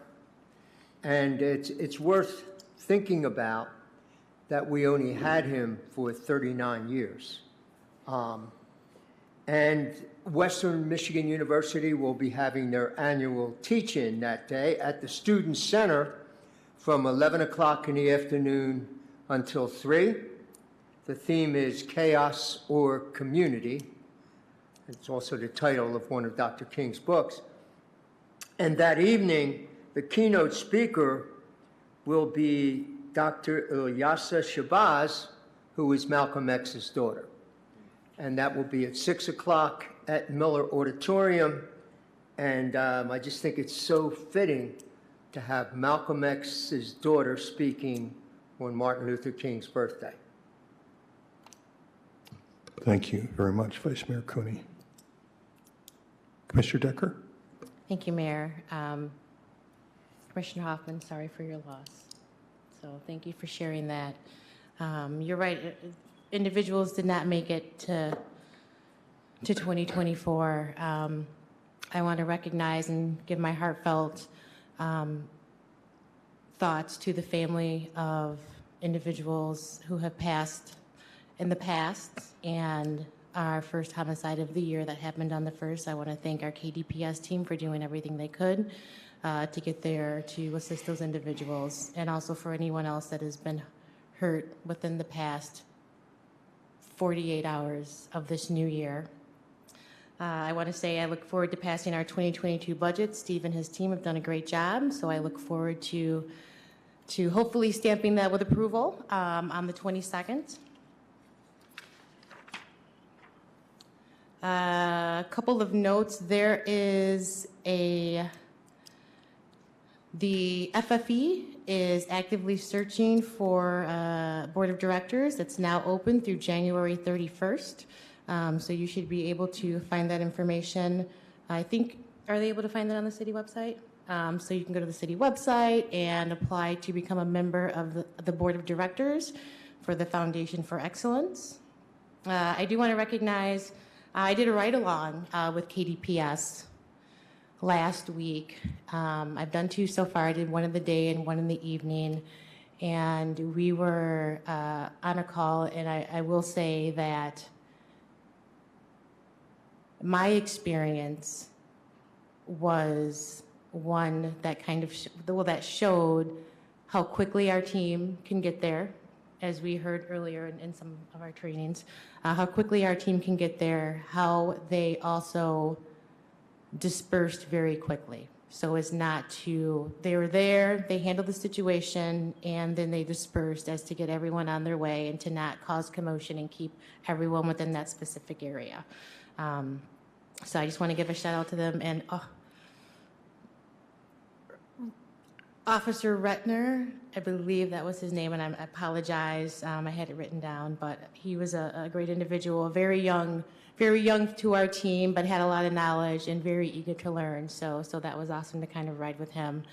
and it's worth thinking about that we only had him for 39 years. And Western Michigan University will be having their annual teach-in that day at the Student Center from 11 o'clock in the afternoon until 3. The theme is Chaos or Community. It's also the title of one of Dr. King's books. And that evening, the keynote speaker will be Dr. Ilyasa Shabazz, who is Malcolm X's daughter. And that will be at 6 o'clock at Miller Auditorium. And I just think it's so fitting to have Malcolm X's daughter speaking on Martin Luther King's birthday. Thank you very much, Vice Mayor Cooney. Commissioner Decker? Thank you, Mayor. Commissioner Hoffman, sorry for your loss. So thank you for sharing that. You're right. Individuals did not make it to 2024. I want to recognize and give my heartfelt thoughts to the family of individuals who have passed in the past, and our first homicide of the year that happened on the 1st. I want to thank our KDPS team for doing everything they could to get there to assist those individuals, and also for anyone else that has been hurt within the past 48 hours of this new year. I want to say I look forward to passing our 2022 budget. Steve and his team have done a great job, so I look forward to hopefully stamping that with approval on the 22nd. A couple of notes. There is the FFE is actively searching for a board of directors. It's now open through January 31st. So you should be able to find that information. I think, are they able to find that on the city website? So you can go to the city website and apply to become a member of the board of directors for the Foundation for Excellence. I do want to recognize, I did a ride-along with KDPS last week. I've done 2 so far. I did one in the day and one in the evening. And we were on a call, and I will say that my experience was one that kind of, that showed how quickly our team can get there, as we heard earlier in some of our trainings, how quickly our team can get there, how they also dispersed very quickly. So as not to, they were there, they handled the situation, and then they dispersed as to get everyone on their way and to not cause commotion and keep everyone within that specific area. So I just want to give a shout out to them. And Officer Retner, I believe that was his name, and I apologize, I had it written down, but he was a great individual, very young to our team, but had a lot of knowledge and very eager to learn. So that was awesome to kind of ride with him.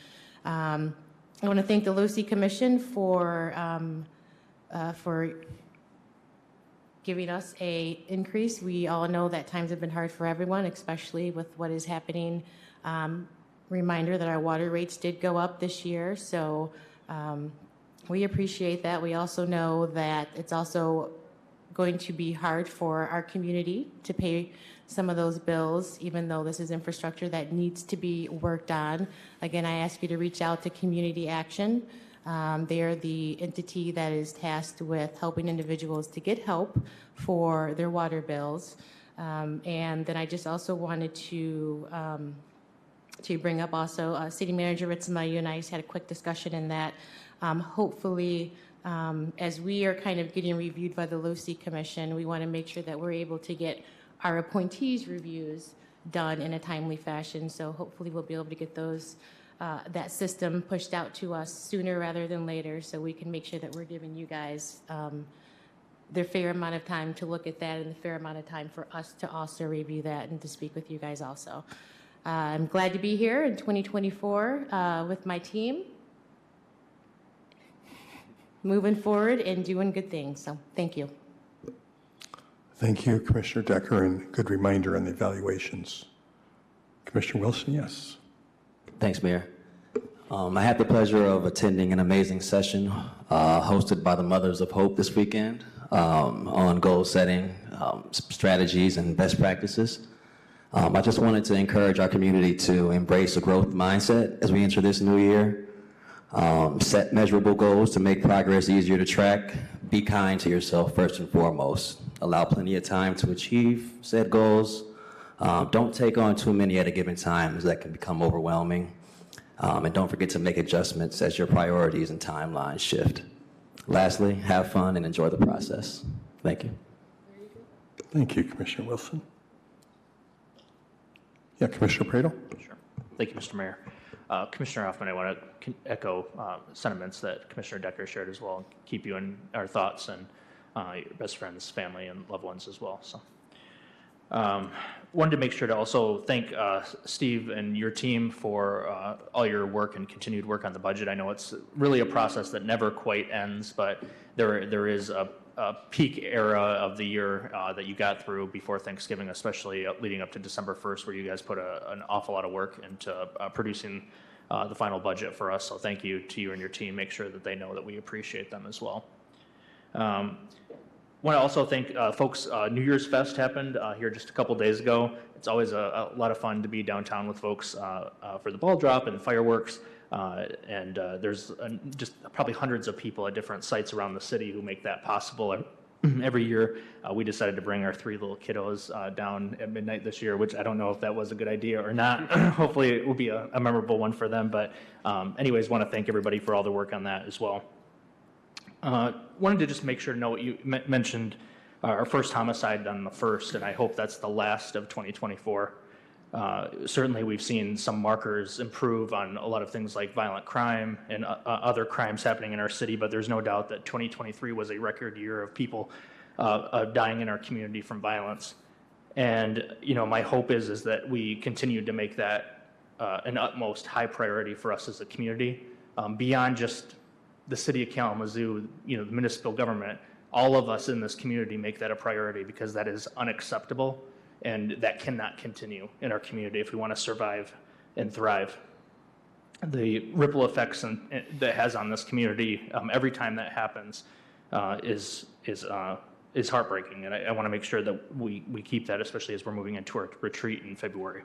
I want to thank the Lucy Commission for giving us a increase. We all know that times have been hard for everyone, especially with what is happening. Reminder that our water rates did go up this year, so we appreciate that. We also know that it's also going to be hard for our community to pay some of those bills, even though this is infrastructure that needs to be worked on. Again, I ask you to reach out to Community Action. They are the entity that is tasked with helping individuals to get help for their water bills. And then I just also wanted to bring up also, City Manager Ritzema, you and I just had a quick discussion in that. Hopefully, as we are kind of getting reviewed by the Lucy Commission, we want to make sure that we're able to get our appointees' reviews done in a timely fashion. So hopefully we'll be able to get those, that system pushed out to us sooner rather than later, so we can make sure that we're giving you guys their fair amount of time to look at that and the fair amount of time for us to also review that and to speak with you guys also. I'm glad to be here in 2024 with my team, moving forward and doing good things. So thank you. Thank you, Commissioner Decker, and good reminder on the evaluations. Commissioner Wilson, yes. Thanks, Mayor. I had the pleasure of attending an amazing session hosted by the Mothers of Hope this weekend on goal setting, strategies, and best practices. I just wanted to encourage our community to embrace a growth mindset as we enter this new year. Set measurable goals to make progress easier to track. Be kind to yourself first and foremost. Allow plenty of time to achieve said goals. Don't take on too many at a given time, as that can become overwhelming. And don't forget to make adjustments as your priorities and timelines shift. Lastly, have fun and enjoy the process. Thank you. Thank you, Commissioner Wilson. Yeah, Commissioner Pradel? Sure. Thank you, Mr. Mayor. Commissioner Hoffman, I want to echo sentiments that Commissioner Decker shared as well, and keep you in our thoughts and your best friends, family, and loved ones as well. So, wanted to make sure to also thank Steve and your team for all your work and continued work on the budget. I know it's really a process that never quite ends, but there is a peak era of the year that you got through before Thanksgiving, especially leading up to December 1st, where you guys put an awful lot of work into producing the final budget for us. So thank you to you and your team. Make sure that they know that we appreciate them as well. Want to also thank folks. New Year's Fest happened here just a couple days ago. It's always a lot of fun to be downtown with folks for the ball drop and fireworks. And there's just probably hundreds of people at different sites around the city who make that possible. Every year, we decided to bring our 3 little kiddos down at midnight this year, which I don't know if that was a good idea or not. Hopefully it will be a memorable one for them. But anyways, want to thank everybody for all the work on that as well. Wanted to just make sure to know what you mentioned, our first homicide on the 1st, and I hope that's the last of 2024. Certainly we've seen some markers improve on a lot of things like violent crime and other crimes happening in our city, but there's no doubt that 2023 was a record year of people dying in our community from violence. And, you know, my hope is that we continue to make that an utmost high priority for us as a community, beyond just the city of Kalamazoo, the municipal government. All of us in this community make that a priority because that is unacceptable, and that cannot continue in our community if we want to survive and thrive. The ripple effects that has on this community every time that happens is heartbreaking, and I want to make sure that we keep that, especially as we're moving into our retreat in February.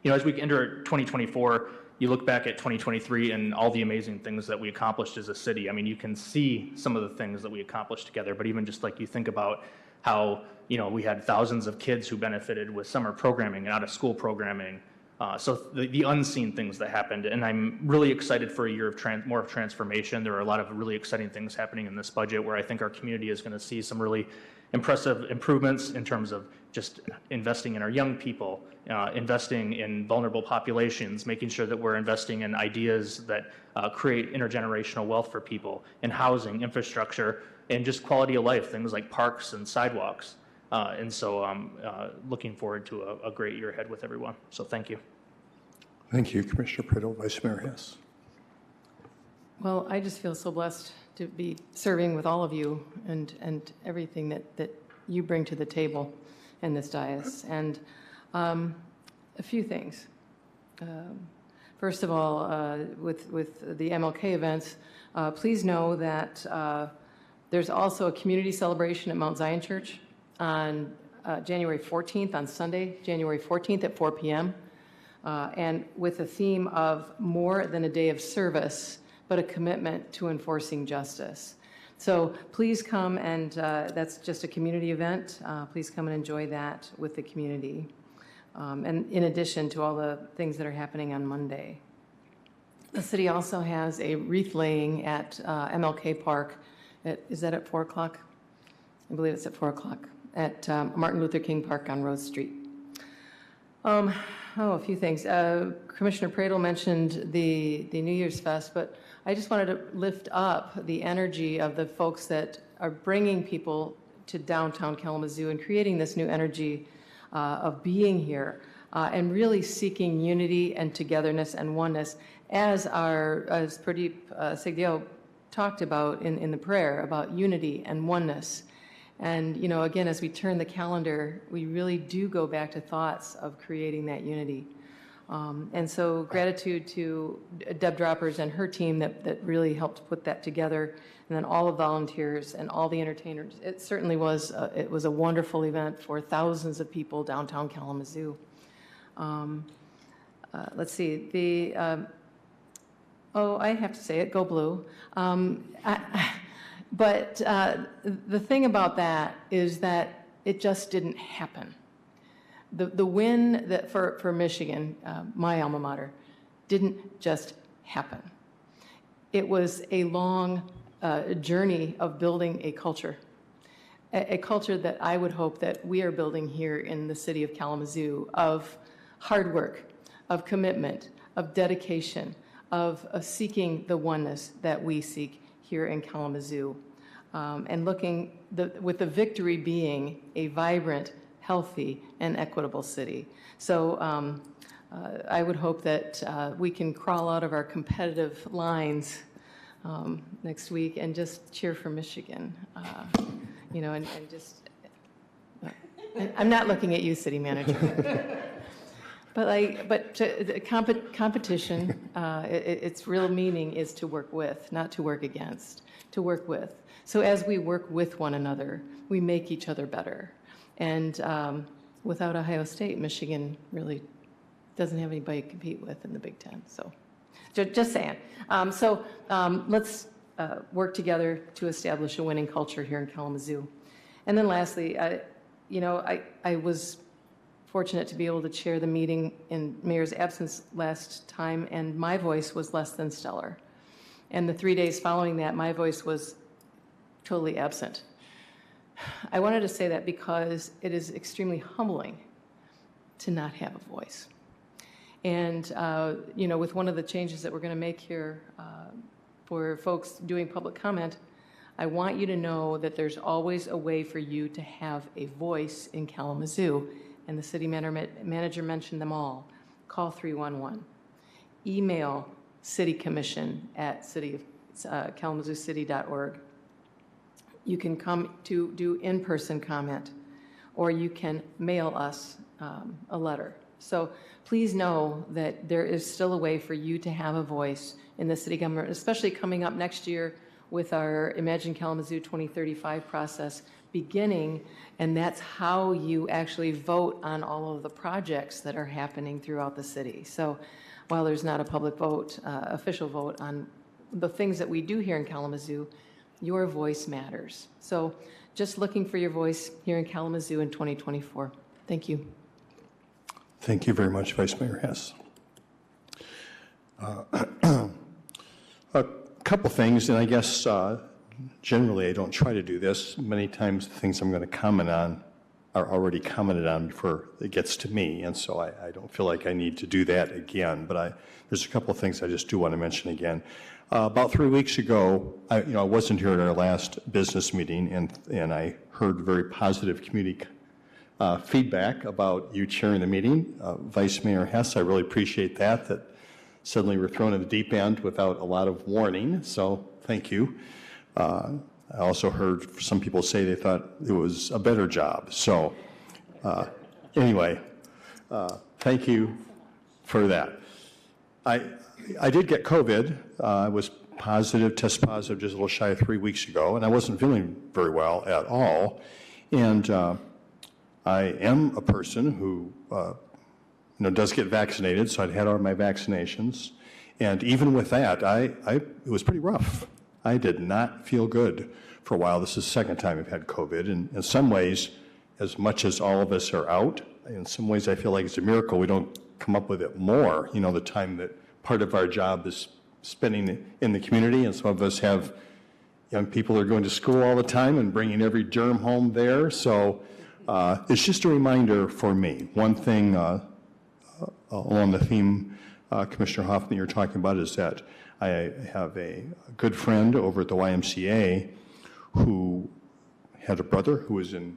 As we enter 2024, you look back at 2023 and all the amazing things that we accomplished as a city. I mean, you can see some of the things that we accomplished together, but even just like you think about how, we had thousands of kids who benefited with summer programming and out of school programming. So the unseen things that happened, and I'm really excited for a year of more of transformation. There are a lot of really exciting things happening in this budget where I think our community is going to see some really impressive improvements in terms of just investing in our young people, investing in vulnerable populations, making sure that we're investing in ideas that create intergenerational wealth for people, in housing, infrastructure, and just quality of life, things like parks and sidewalks. And so I'm looking forward to a great year ahead with everyone. So thank you. Thank you, Commissioner Priddle. Vice Mayor Hess. Well, I just feel so blessed to be serving with all of you and everything that you bring to the table in this dais. And a few things. First of all, with the MLK events, please know that there's also a community celebration at Mount Zion Church on January 14th, on Sunday, January 14th at 4 p.m., and with a theme of more than a day of service, but a commitment to enforcing justice. So please come, and that's just a community event. Please come and enjoy that with the community. And in addition to all the things that are happening on Monday. The city also has a wreath laying at MLK Park. Is that at 4 o'clock? I believe it's at 4 o'clock at Martin Luther King Park on Rose Street. A few things. Commissioner Pradle mentioned the New Year's Fest, but I just wanted to lift up the energy of the folks that are bringing people to downtown Kalamazoo and creating this new energy of being here and really seeking unity and togetherness and oneness, as Pradeep Sigdeo talked about in the prayer about unity and oneness. And, again, as we turn the calendar, we really do go back to thoughts of creating that unity. And so gratitude to Deb Droppers and her team that really helped put that together, and then all the volunteers and all the entertainers. It certainly was, it was a wonderful event for thousands of people downtown Kalamazoo. Let's see, I have to say it, go blue. But the thing about that is that it just didn't happen. The win that for Michigan, my alma mater, didn't just happen. It was a long journey of building a culture that I would hope that we are building here in the city of Kalamazoo, of hard work, of commitment, of dedication, of seeking the oneness that we seek here in Kalamazoo, and looking with the victory being a vibrant, healthy, and equitable city. So I would hope that we can crawl out of our competitive lines next week and just cheer for Michigan, and just. I'm not looking at you, City Manager. But the competition, its real meaning is to work with, not to work against, to work with. So as we work with one another, we make each other better. And without Ohio State, Michigan really doesn't have anybody to compete with in the Big Ten. So just saying. Let's work together to establish a winning culture here in Kalamazoo. And then lastly, I was fortunate to be able to chair the meeting in Mayor's absence last time, and my voice was less than stellar. And the 3 days following that, my voice was totally absent. I wanted to say that because it is extremely humbling to not have a voice. And, with one of the changes that we're going to make here for folks doing public comment, I want you to know that there's always a way for you to have a voice in Kalamazoo. And the city manager mentioned them all. call 311. Email citycommission@kalamazoocity.org. You can come to do in-person comment, or you can mail us a letter. So please know that there is still a way for you to have a voice in the city government, especially coming up next year with our Imagine Kalamazoo 2035 process beginning, and that's how you actually vote on all of the projects that are happening throughout the city. So while there's not a public vote, official vote on the things that we do here in Kalamazoo, your voice matters. So just looking for your voice here in Kalamazoo in 2024. Thank you. Thank you very much, Vice Mayor Hess. A couple things, and I guess generally I don't try to do this. Many times the things I'm going to comment on are already commented on before it gets to me, and so I don't feel like I need to do that again. But there's a couple of things I just do want to mention again. About 3 weeks ago, I wasn't here at our last business meeting, and I heard very positive community feedback about you chairing the meeting. Vice Mayor Hess, I really appreciate that suddenly we're thrown in the deep end without a lot of warning, so thank you. I also heard some people say they thought it was a better job. So anyway, thank you for that. I did get COVID. I was test positive just a little shy of 3 weeks ago, and I wasn't feeling very well at all. And I am a person who does get vaccinated, so I'd had all my vaccinations. And even with that, it was pretty rough. I did not feel good for a while. This is the second time I've had COVID. And in some ways, as much as all of us are out, in some ways I feel like it's a miracle we don't come up with it more, the time that part of our job is spending in the community. And some of us have young people who are going to school all the time and bringing every germ home there. So it's just a reminder for me. One thing along the theme, Commissioner Hoffman, you're talking about is that I have a good friend over at the YMCA who had a brother who was in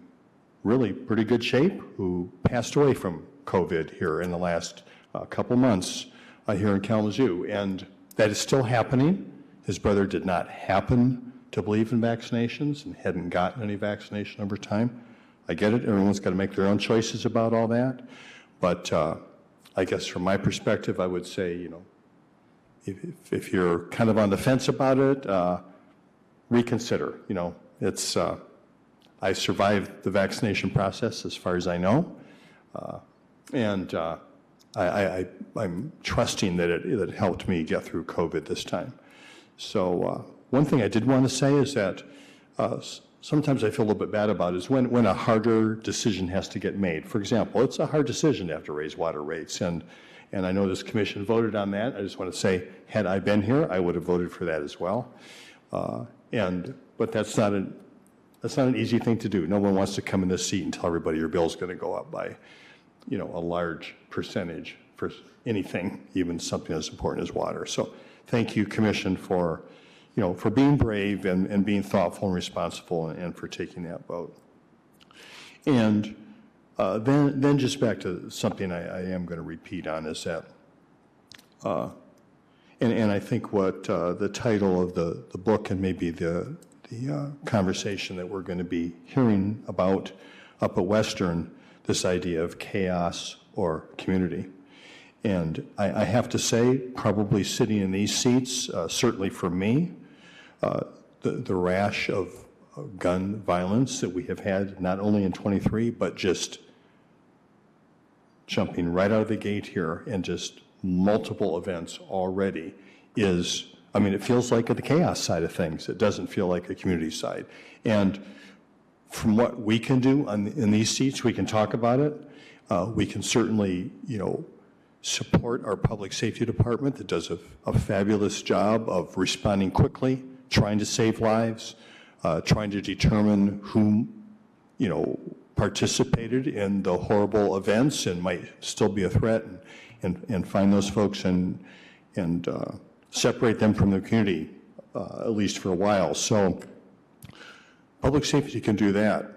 really pretty good shape, who passed away from COVID here in the last couple months here in Kalamazoo. And that is still happening. His brother did not happen to believe in vaccinations and hadn't gotten any vaccination over time. I get it. Everyone's got to make their own choices about all that. But I guess from my perspective, I would say, if you're kind of on the fence about it, reconsider. I survived the vaccination process as far as I know. And I'm trusting that it helped me get through COVID this time. So one thing I did want to say is that sometimes I feel a little bit bad about is when a harder decision has to get made. For example, it's a hard decision to have to raise water rates, and I know this commission voted on that. I just want to say, had I been here, I would have voted for that as well. But that's not an easy thing to do. No one wants to come in this seat and tell everybody your bill's going to go up by, a large percentage for anything, even something as important as water. So thank you, Commission, for being brave and being thoughtful and responsible and for taking that vote. And then just back to something I am going to repeat on is that, and I think what the title of the book and maybe the conversation that we're going to be hearing about up at Western, this idea of chaos or community. And I have to say, probably sitting in these seats, certainly for me, the rash of gun violence that we have had not only in 23, but just jumping right out of the gate here and just multiple events already it feels like the chaos side of things. It doesn't feel like a community side. And from what we can do in these seats, we can talk about it. We can certainly, support our public safety department that does a fabulous job of responding quickly, trying to save lives, trying to determine whom, participated in the horrible events and might still be a threat, and find those folks and separate them from the community, at least for a while. So public safety can do that,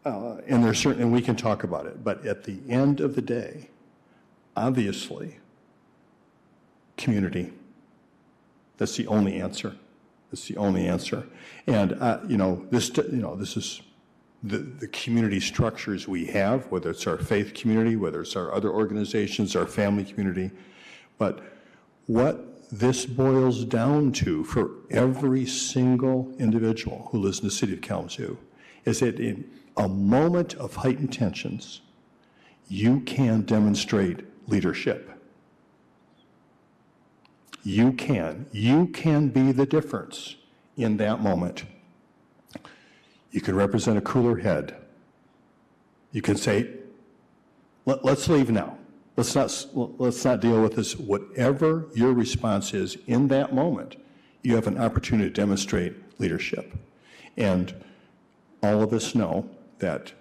and we can talk about it. But at the end of the day, obviously, community. That's the only answer. That's the only answer. And, this is the community structures we have, whether it's our faith community, whether it's our other organizations, our family community. But what this boils down to for every single individual who lives in the city of Kalamazoo is that in a moment of heightened tensions, you can demonstrate leadership. You can be the difference in that moment. You can represent a cooler head. You can say, let's leave now. Let's not deal with this. Whatever your response is in that moment, you have an opportunity to demonstrate leadership. And all of us know that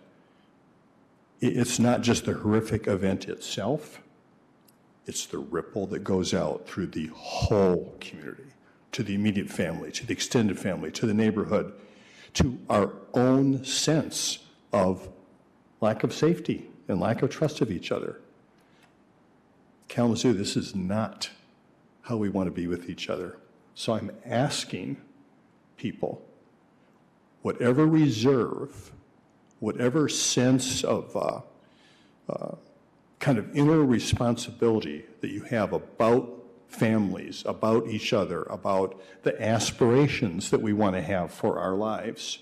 it's not just the horrific event itself, it's the ripple that goes out through the whole community, to the immediate family, to the extended family, to the neighborhood, to our own sense of lack of safety and lack of trust of each other. Kalamazoo, this is not how we want to be with each other. So I'm asking people, whatever reserve, whatever sense of kind of inner responsibility that you have about families, about each other, about the aspirations that we want to have for our lives,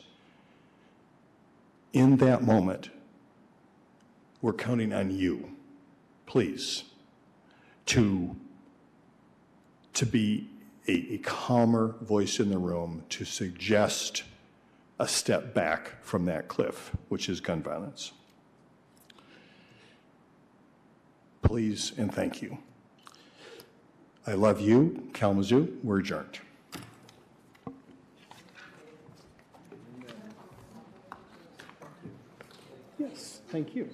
in that moment, we're counting on you, please, to be a calmer voice in the room, to suggest a step back from that cliff, which is gun violence. Please and thank you. I love you, Kalamazoo. We're adjourned. Yes, thank you.